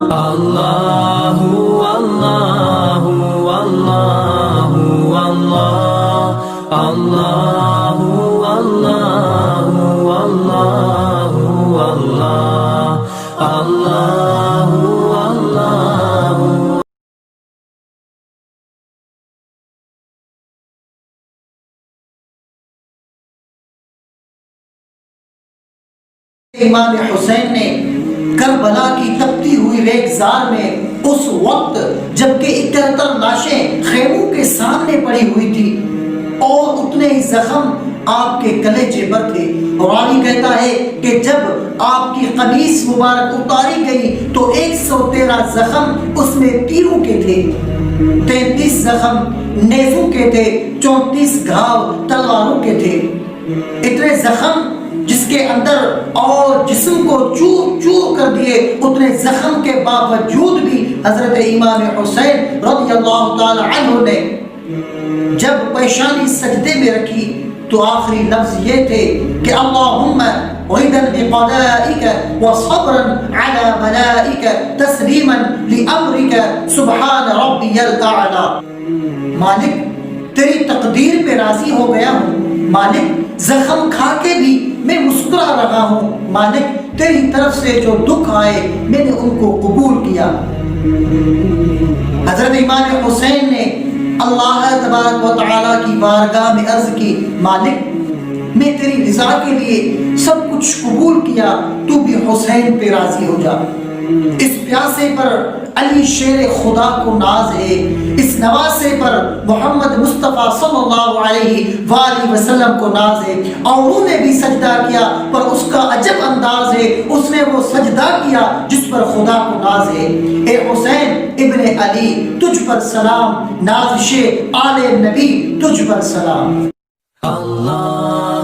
Allahu Allahu Allahu Allah Allahu Allahu Allahu Allah Allahu Allahu امام حسین نے کربلا کی تپتی ہوئی ریگزار میں اس وقت جبکہ 71 لاشیں خیموں کے سامنے پڑی ہوئی تھی اور اتنے ہی زخم آپ کے کلیجے پر تھے، راوی کہتا ہے کہ جب آپ کی قمیص مبارک اتاری گئی تو 113 زخم اس میں تیروں کے تھے، 33 زخم نیزوں کے تھے، 34 گھاؤ تلواروں کے تھے۔ اتنے زخم جس کے اندر اور جسم کو چور چور کر دیے، اتنے زخم کے باوجود بھی حضرت امام حسین رضی اللہ تعالی عنہ نے جب پیشانی سجدے میں رکھی تو آخری لفظ یہ تھے کہ اللہم رضا بقضائک وصبرا علی بلائک تسلیما لامرک سبحان ربی الاعلی۔ مالک تیری تقدیر پہ راضی ہو گیا ہوں، مالک زخم کھا کے بھی میں مسکرا رہا ہوں، مالک تیری طرف سے جو دکھ آئے میں نے ان کو قبول کیا۔ حضرت امام حسین نے اللہ تبارک و تعالیٰ کی بارگاہ میں عرض کی، مالک میں تیری رضا کے لیے سب کچھ قبول کیا، تو بھی حسین پہ راضی ہو جا۔ اس پیاسے پر علی شیر خدا کو ناز ہے، اس نواسے پر محمد مصطفیٰ صلی اللہ علیہ وآلہ وسلم کو ناز ہے۔ اوروں نے بھی سجدہ کیا پر اس کا عجب انداز ہے، اس نے وہ سجدہ کیا جس پر خدا کو ناز ہے۔ اے حسین ابن علی تجھ پر سلام، نازش آل نبی تجھ پر سلام۔ Allah